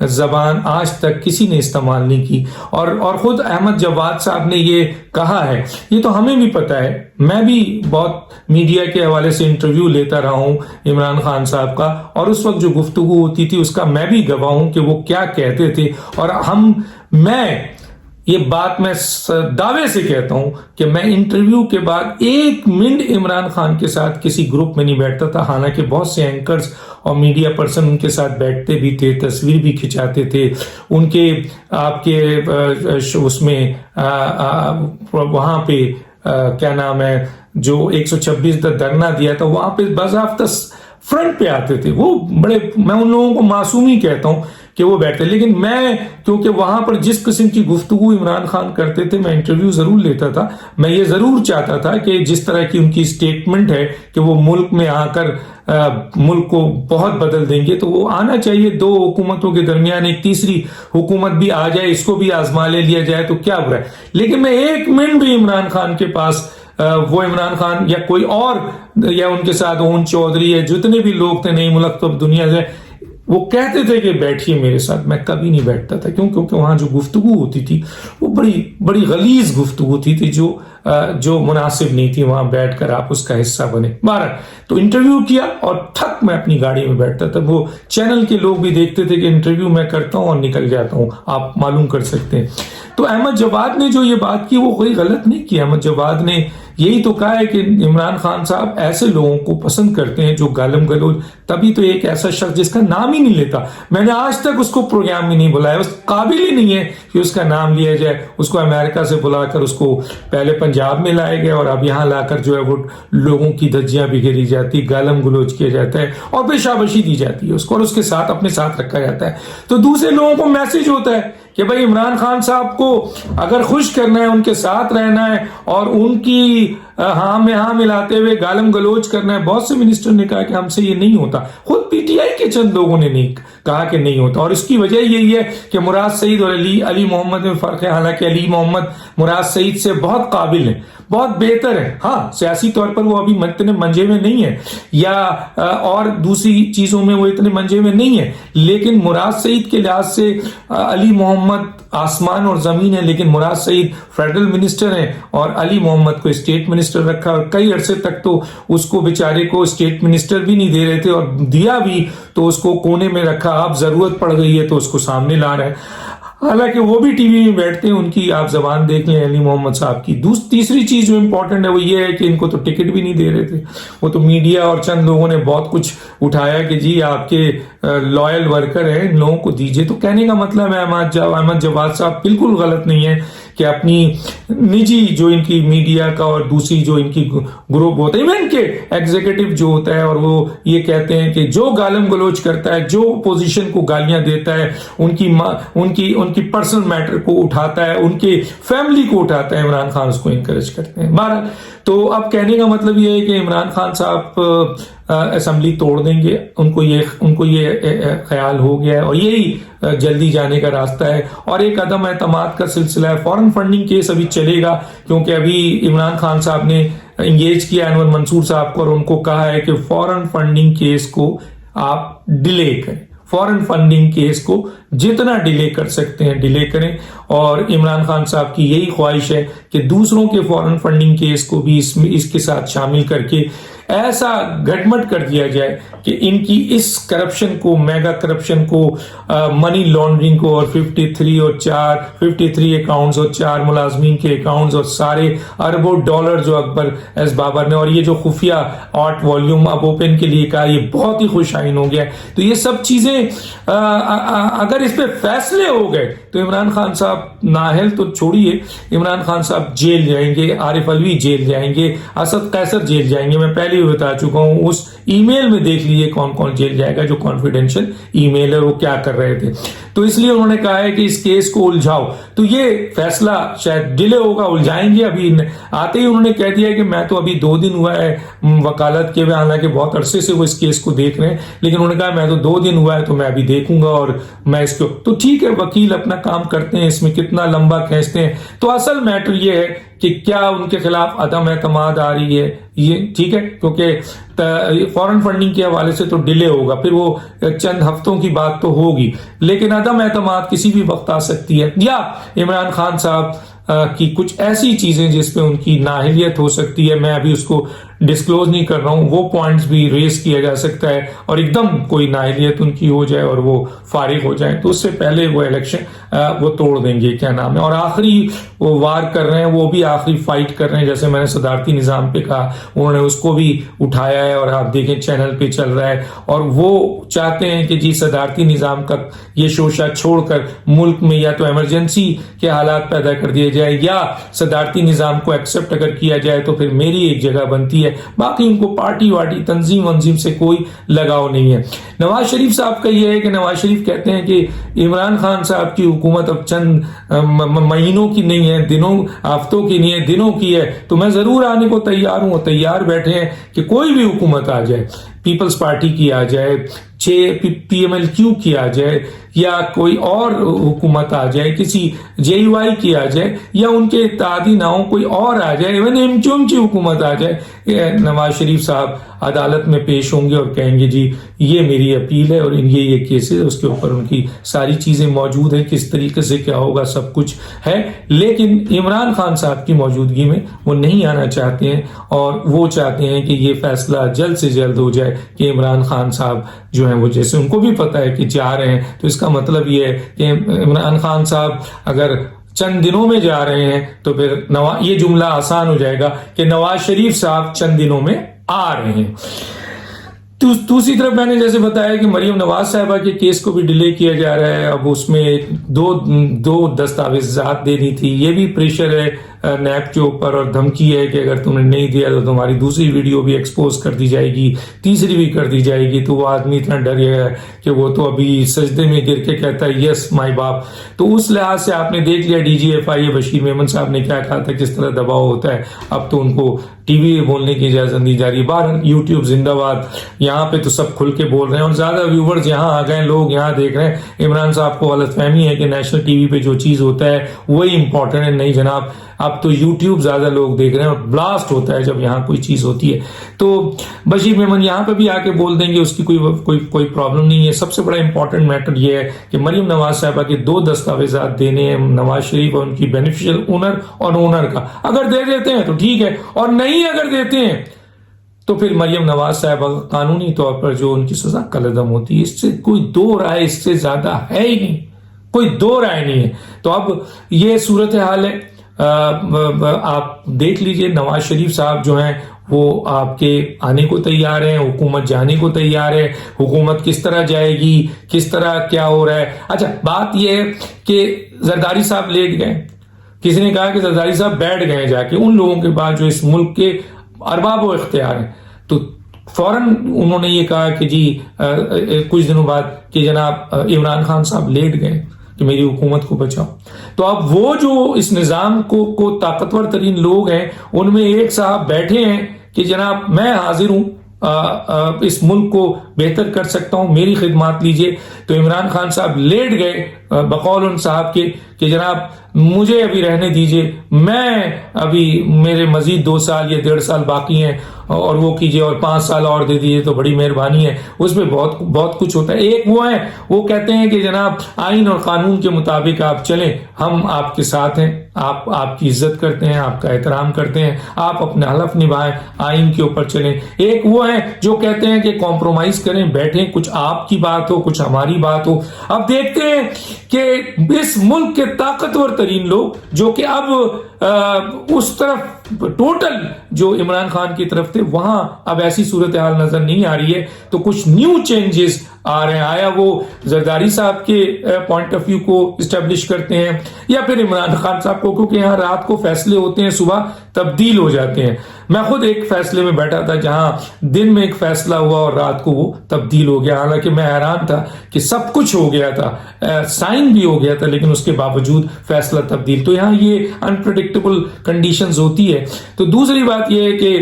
زبان آج تک کسی نے استعمال نہیں کی. اور خود احمد جواد صاحب نے یہ کہا ہے, یہ تو ہمیں بھی پتا ہے, میں بھی بہت میڈیا کے حوالے سے انٹرویو لیتا رہا ہوں عمران خان صاحب کا, اور اس وقت جو گفتگو ہوتی تھی اس کا میں بھی گواہ ہوں کہ وہ کیا کہتے تھے. اور میں یہ بات میں دعوے سے کہتا ہوں کہ میں انٹرویو کے بعد 1 منٹ عمران خان کے ساتھ کسی گروپ میں نہیں بیٹھتا تھا, حالانکہ بہت سے اینکرز اور میڈیا پرسن ان کے ساتھ بیٹھتے بھی تھے, تصویر بھی کھچاتے تھے ان کے, آپ کے اس میں وہاں پہ کیا نام ہے جو 126 دھرنا دیا تھا وہاں پہ باضابطہ فرنٹ پہ آتے تھے. وہ بڑے, میں ان لوگوں کو معصوم ہی کہتا ہوں کہ وہ بیٹھتے, لیکن میں کیونکہ وہاں پر جس قسم کی گفتگو عمران خان کرتے تھے میں انٹرویو ضرور لیتا تھا. میں یہ ضرور چاہتا تھا کہ جس طرح کی ان کی سٹیٹمنٹ ہے کہ وہ ملک میں آ کر ملک کو بہت بدل دیں گے, تو وہ آنا چاہیے. 2 حکومتوں کے درمیان ایک تیسری حکومت بھی آ جائے, اس کو بھی آزما لے لیا جائے تو کیا برا ہے. لیکن میں 1 منٹ بھی عمران خان کے پاس, وہ عمران خان یا کوئی اور یا ان کے ساتھ اون چودھری ہے, جتنے بھی لوگ تھے نئی ملک تو دنیا سے, وہ کہتے تھے کہ بیٹھیے میرے ساتھ, میں کبھی نہیں بیٹھتا تھا. کیونکہ وہاں جو گفتگو ہوتی تھی وہ بڑی غلیظ گفتگو تھی جو مناسب نہیں تھی وہاں بیٹھ کر آپ اس کا حصہ بنے. بہرحال تو انٹرویو کیا اور تھک میں اپنی گاڑی میں بیٹھتا تھا. وہ چینل کے لوگ بھی دیکھتے تھے کہ انٹرویو میں کرتا ہوں اور نکل جاتا ہوں, آپ معلوم کر سکتے ہیں. تو احمد جواد نے جو یہ بات کی وہ کوئی غلط نہیں کی. احمد جواد نے یہی تو کہا ہے کہ عمران خان صاحب ایسے لوگوں کو پسند کرتے ہیں جو گالم گلوچ, تبھی تو ایک ایسا شخص جس کا نام ہی نہیں لیتا, میں نے آج تک اس کو پروگرام میں نہیں بلایا, اس قابل ہی نہیں ہے کہ اس کا نام لیا جائے. اس کو امریکہ سے بلا کر اس کو پہلے پنجاب میں لائے گئے اور اب یہاں لا کر جو ہے وہ لوگوں کی دھجیاں بکھیری جاتی, گالم گلوچ کیا جاتا ہے اور پھر شاباشی دی جاتی ہے اس کو, اور اس کے ساتھ اپنے ساتھ رکھا جاتا ہے. تو دوسرے لوگوں کو میسج ہوتا ہے کہ بھائی عمران خان صاحب کو اگر خوش کرنا ہے, ان کے ساتھ رہنا ہے اور ان کی ہاں میں ہاں ملاتے ہوئے گالم گلوچ کرنا ہے. بہت سے منسٹر نے کہا کہ ہم سے یہ نہیں ہوتا, خود پی ٹی آئی کے چند لوگوں نے نہیں کہا کہ نہیں ہوتا, اور اس کی وجہ یہی ہے کہ مراد سعید اور علی محمد میں فرق ہے. حالانکہ علی محمد مراد سعید سے بہت قابل ہیں, بہت بہتر ہے. ہاں سیاسی طور پر وہ ابھی اتنے منجے میں نہیں ہے یا اور دوسری چیزوں میں وہ اتنے منجے میں نہیں ہے, لیکن مراد سعید کے لحاظ سے علی محمد آسمان اور زمین ہے. لیکن مراد سعید فیڈرل منسٹر ہیں اور علی محمد کو اسٹیٹ منسٹر رکھا, اور کئی عرصے تک تو اس کو بیچارے کو اسٹیٹ منسٹر بھی نہیں دے رہے تھے, اور دیا بھی تو اس کو کونے میں رکھا. اب ضرورت پڑ گئی ہے تو اس کو سامنے لا رہا ہے. حالانکہ وہ بھی ٹی وی میں بیٹھتے ہیں, ان کی آپ زبان دیکھ لیں علی محمد صاحب کی. تیسری چیز جو امپورٹنٹ ہے وہ یہ ہے کہ ان کو تو ٹکٹ بھی نہیں دے رہے تھے, وہ تو میڈیا اور چند لوگوں نے بہت کچھ اٹھایا کہ جی آپ کے لائل ورکر ہیں, ان لوگوں کو دیجیے. تو کہنے کا مطلب ہے احمد جواد صاحب بالکل غلط نہیں ہے کہ اپنی نجی جو ان کی میڈیا کا اور دوسری جو ان کی گروپ ہوتا ہے, ایون کے ایگزیکٹو جو ہوتا ہے, اور وہ یہ کہتے ہیں کہ جو گالم گلوچ کرتا ہے, جو اپوزیشن کو گالیاں دیتا ہے, ان کی پرسنل میٹر کو اٹھاتا ہے, ان کے فیملی کو اٹھاتا ہے, عمران خان اس کو انکریج کرتے ہیں. بہرحال تو اب کہنے کا مطلب یہ ہے کہ عمران خان صاحب اسمبلی توڑ دیں گے, ان کو یہ خیال ہو گیا ہے, اور یہی جلدی جانے کا راستہ ہے. اور ایک عدم اعتماد کا سلسلہ ہے. فورن فنڈنگ کیس ابھی چلے گا, کیونکہ ابھی عمران خان صاحب نے انگیج کیا انور منصور صاحب کو, اور ان کو کہا ہے کہ فورن فنڈنگ کیس کو آپ ڈیلے کریں, فورن فنڈنگ کیس کو جتنا ڈیلے کر سکتے ہیں ڈیلے کریں. اور عمران خان صاحب کی یہی خواہش ہے کہ دوسروں کے فورن فنڈنگ کیس کو بھی اس کے ساتھ شامل کر کے ایسا گھٹمٹ کر دیا جائے کہ ان کی اس کرپشن کو, میگا کرپشن کو, منی لانڈرنگ کو, اور 53 اکاؤنٹس اور 4 ملازمین کے اکاؤنٹس اور سارے اربوں ڈالر جو اکبر ایس بابر نے, اور یہ جو خفیہ 8 والیوم اب اوپن کے لیے کہا, یہ بہت ہی خوش آئین ہو گیا. تو یہ سب چیزیں اگر اس پہ فیصلے ہو گئے تو عمران خان صاحب نااہل تو چھوڑیے, عمران خان صاحب جیل جائیں گے, عارف علوی جیل جائیں گے, اسد قیصر جیل جائیں گے. میں پہلے ہی بتا چکا ہوں, اس ای میل میں دیکھ لیجیے کون کون جیل جائے گا, جو کانفیڈینشیل ای میل ہے وہ کیا کر رہے تھے. تو اس لیے انہوں نے کہا ہے کہ اس کیس کو الجھاؤ. تو یہ فیصلہ شاید ڈیلے ہوگا, الجھائیں گے. ابھی آتے ہی انہوں نے کہہ دیا کہ میں تو ابھی 2 دن ہوا ہے وکالت کے, حالانکہ بہت عرصے سے وہ اس کیس کو دیکھ رہے ہیں, لیکن انہوں نے کہا میں تو 2 دن ہوا ہے تو میں ابھی دیکھوں گا, اور میں اس کو, تو ٹھیک ہے وکیل اپنا کام کرتے ہیں, اس میں کتنا لمبا کھینچتے ہیں. تو اصل میٹر یہ ہے کہ کیا ان کے خلاف عدم اعتماد آ رہی ہے، یہ ٹھیک ہے، کیونکہ فورن فنڈنگ کے حوالے سے تو ڈیلے ہوگا، پھر وہ چند ہفتوں کی بات تو ہوگی، لیکن عدم اعتماد کسی بھی وقت آ سکتی ہے، یا عمران خان صاحب کی کچھ ایسی چیزیں جس پہ ان کی نااہلیت ہو سکتی ہے، میں ابھی اس کو ڈسکلوز نہیں کر رہا ہوں، وہ پوائنٹس بھی ریز کیا جا سکتا ہے، اور ایک دم کوئی نااہلیت ان کی ہو جائے اور وہ فارغ ہو جائیں تو اس سے پہلے وہ الیکشن وہ توڑ دیں گے، کیا نام ہے، اور آخری وہ وار کر رہے ہیں، وہ بھی آخری فائٹ کر رہے ہیں، جیسے میں نے صدارتی نظام پہ کہا، انہوں نے اس کو بھی اٹھایا ہے، اور آپ دیکھیں چینل پہ چل رہا ہے، اور وہ چاہتے ہیں کہ جی صدارتی نظام کا یہ شوشہ چھوڑ کر ملک میں یا تو ایمرجنسی کے حالات پیدا کر دیے جائے، یا صدارتی نظام کو ایکسپٹ اگر کیا جائے تو پھر میری ایک جگہ بنتی ہے، باقی ان کو پارٹی واٹی تنظیم سے کوئی لگاؤ نہیں ہے۔ نواز شریف صاحب کا یہ ہے کہ نواز شریف کہتے ہیں کہ عمران خان صاحب کی حکومت اب چند مہینوں کی نہیں ہے، دنوں ہفتوں کی نہیں ہے، دنوں کی ہے، تو میں ضرور آنے کو تیار ہوں، تیار بیٹھے ہیں کہ کوئی بھی حکومت آ جائے، پیپلز پارٹی کی آ جائے، پی ایم ایل کیو کی آ جائے، یا کوئی اور حکومت آ جائے، کسی جے یو آئی کی آ جائے، یا ان کے اتحادی نہ ہو کوئی اور آ جائے، ایون ایم کیو ایم کی حکومت آ جائے، نواز شریف صاحب عدالت میں پیش ہوں گے اور کہیں گے جی یہ میری اپیل ہے اور یہ کیس ہے، اس کے اوپر ان کی ساری چیزیں موجود ہیں، کس طریقے سے کیا ہوگا سب کچھ ہے، لیکن عمران خان صاحب کی موجودگی میں وہ نہیں آنا چاہتے ہیں، اور وہ چاہتے ہیں کہ یہ فیصلہ جلد سے جلد ہو جائے کہ عمران خان صاحب جو ہیں وہ، جیسے ان کو بھی پتہ ہے کہ جا رہے ہیں، تو اس کا مطلب یہ ہے کہ عمران خان صاحب اگر چند دنوں میں جا رہے ہیں تو پھر یہ جملہ آسان ہو جائے گا کہ نواز شریف صاحب چند دنوں میں آ رہے ہیں۔ دوسری طرف میں نے جیسے بتایا کہ مریم نواز صاحبہ کے کیس کو بھی ڈیلے کیا جا رہا ہے، اب اس میں دو دستاویزات دینی تھی، یہ بھی پریشر ہے نیب کے اوپر، اور دھمکی ہے کہ اگر تم نے نہیں دیا تو تمہاری دوسری ویڈیو بھی ایکسپوز کر دی جائے گی، تیسری بھی کر دی جائے گی، تو وہ آدمی اتنا ڈر گیا ہے کہ وہ تو ابھی سجدے میں گر کے کہتا ہے یس مائی باپ۔ تو اس لحاظ سے آپ نے دیکھ لیا ڈی جی ایف آئی بشیر میمن صاحب نے کیا کہا تھا، کس طرح دباؤ ہوتا ہے، اب تو ان کو ٹی وی بولنے کی اجازت دی جا رہی ہے، باہر یوٹیوب زندہ باد، یہاں پہ تو سب کھل کے بول رہے ہیں، اور زیادہ ویورز یہاں آ گئے، لوگ یہاں دیکھ رہے ہیں۔ عمران صاحب کو غلط فہمی ہے کہ نیشنل ٹی وی پہ جو چیز ہوتا ہے وہی امپورٹنٹ ہے، نہیں جناب، اب تو یوٹیوب زیادہ لوگ دیکھ رہے ہیں، اور بلاسٹ ہوتا ہے جب یہاں کوئی چیز ہوتی ہے، تو بشیر میمن یہاں پہ بھی آ کے بول دیں گے، اس کی کوئی پرابلم نہیں ہے۔ سب سے بڑا امپورٹنٹ میٹر یہ ہے کہ مریم نواز صاحبہ کے 2 دستاویزات دینے ہیں، نواز شریف اور ان کی بینیفیشل اونر اور اونر کا، اگر دے دیتے ہیں تو ٹھیک ہے، اور نہیں اگر دیتے ہیں تو پھر مریم نواز صاحبہ قانونی طور پر جو ان کی سزا کالعدم ہوتی ہے، اس سے کوئی دو رائے اس سے زیادہ ہے ہی نہیں، کوئی دو رائے نہیں ہے۔ تو اب یہ صورتحال ہے، آپ دیکھ لیجئے نواز شریف صاحب جو ہیں وہ آپ کے آنے کو تیار ہیں، حکومت جانے کو تیار ہے، حکومت کس طرح جائے گی، کس طرح کیا ہو رہا ہے۔ اچھا بات یہ ہے کہ زرداری صاحب لیٹ گئے، کسی نے کہا کہ زرداری صاحب بیٹھ گئے جا کے ان لوگوں کے بعد جو اس ملک کے ارباب و اختیار ہیں، تو فوراً انہوں نے یہ کہا کہ جی کچھ دنوں بعد کہ جناب عمران خان صاحب لیٹ گئے کہ میری حکومت کو بچاؤ۔ تو اب وہ جو اس نظام کو طاقتور ترین لوگ ہیں، ان میں ایک صاحب بیٹھے ہیں کہ جناب میں حاضر ہوں، اس ملک کو بہتر کر سکتا ہوں، میری خدمات لیجئے۔ تو عمران خان صاحب لیٹ گئے بقول ان صاحب کے کہ جناب مجھے ابھی رہنے دیجئے، میں ابھی میرے مزید 2 سال یا 1.5 سال باقی ہیں، اور وہ کیجئے، اور 5 سال اور دے دیجئے تو بڑی مہربانی ہے۔ اس میں بہت کچھ ہوتا ہے۔ ایک وہ ہیں، وہ کہتے ہیں کہ جناب آئین اور قانون کے مطابق آپ چلیں، ہم آپ کے ساتھ ہیں، آپ کی عزت کرتے ہیں، آپ کا احترام کرتے ہیں، آپ اپنا حلف نبھائیں، آئین کے اوپر چلیں۔ ایک وہ ہیں جو کہتے ہیں کہ کمپرومائز کریں، بیٹھیں، کچھ آپ کی بات ہو، کچھ ہماری بات ہو۔ اب دیکھتے ہیں کہ اس ملک کے طاقتور ترین لوگ جو کہ اب اس طرف ٹوٹل جو عمران خان کی طرف تھے، وہاں اب ایسی صورتحال نظر نہیں آ رہی ہے، تو کچھ نیو چینجز آ رہے ہیں۔ آیا وہ زرداری صاحب کے پوائنٹ آف ویو کو اسٹیبلش کرتے ہیں، یا پھر عمران خان صاحب کو، کیونکہ یہاں رات کو فیصلے ہوتے ہیں، صبح تبدیل ہو جاتے ہیں۔ میں خود ایک فیصلے میں بیٹھا تھا جہاں دن میں ایک فیصلہ ہوا اور رات کو وہ تبدیل ہو گیا، حالانکہ میں حیران تھا کہ سب کچھ ہو گیا تھا، سائن بھی ہو گیا تھا، لیکن اس کے باوجود فیصلہ تبدیل۔ تو یہاں یہ انپریڈکٹیبل کنڈیشنز ہوتی ہے۔ تو دوسری بات یہ ہے کہ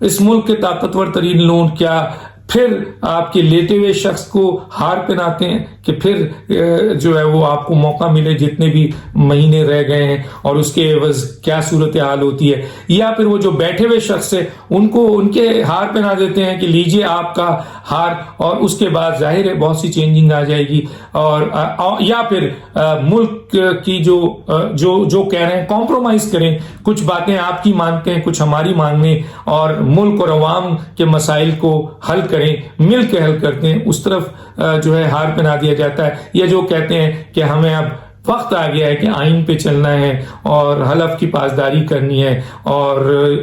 اس ملک کے طاقتور ترین لوگ کیا پھر آپ کے لیتے ہوئے شخص کو ہار پہناتے ہیں کہ پھر جو ہے وہ آپ کو موقع ملے جتنے بھی مہینے رہ گئے ہیں، اور اس کے عوض کیا صورتحال ہوتی ہے. یا پھر وہ جو بیٹھے ہوئے شخص ہے ان کو ان کے ہار پہنا دیتے ہیں کہ لیجئے آپ کا ہار، اور اس کے بعد ظاہر ہے بہت سی چینجنگ آ جائے گی. اور یا پھر ملک کی جو کہہ رہے ہیں کمپرومائز کریں، کچھ باتیں آپ کی مانتے ہیں کچھ ہماری ماننے، اور ملک اور عوام کے مسائل کو حل کریں، مل کے حل کرتے ہیں، اس طرف جو ہے ہار پہنا دیا جاتا ہے. یا جو کہتے ہیں کہ ہمیں اب وقت آ گیا ہے کہ آئین پہ چلنا ہے اور حلف کی پاسداری کرنی ہے، اور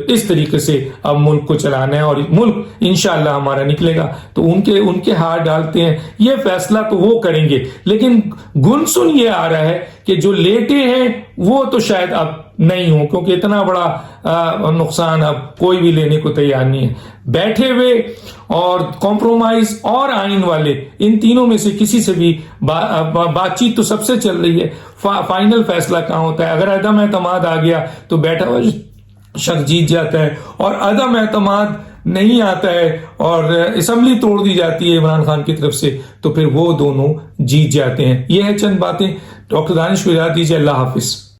اس طریقے سے اب ملک کو چلانا ہے اور ملک انشاءاللہ ہمارا نکلے گا. تو ان کے ہار ڈالتے ہیں. یہ فیصلہ تو وہ کریں گے، لیکن گن سن یہ آ رہا ہے کہ جو لیٹے ہیں وہ تو شاید اب نہیں ہوں، کیونکہ اتنا بڑا نقصان اب کوئی بھی لینے کو تیار نہیں ہے. بیٹھے ہوئے اور کمپرومائز اور آئین والے، ان تینوں میں سے کسی سے بھی بات چیت تو سب سے چل رہی ہے. فائنل فیصلہ کہاں ہوتا ہے؟ اگر عدم اعتماد آ گیا تو بیٹھا ہوا شخص جیت جاتا ہے، اور عدم اعتماد نہیں آتا ہے اور اسمبلی توڑ دی جاتی ہے عمران خان کی طرف سے، تو پھر وہ دونوں جیت جاتے ہیں. یہ ہے چند باتیں. ڈاکٹر دانش کو اجازت دیجیے. اللہ حافظ.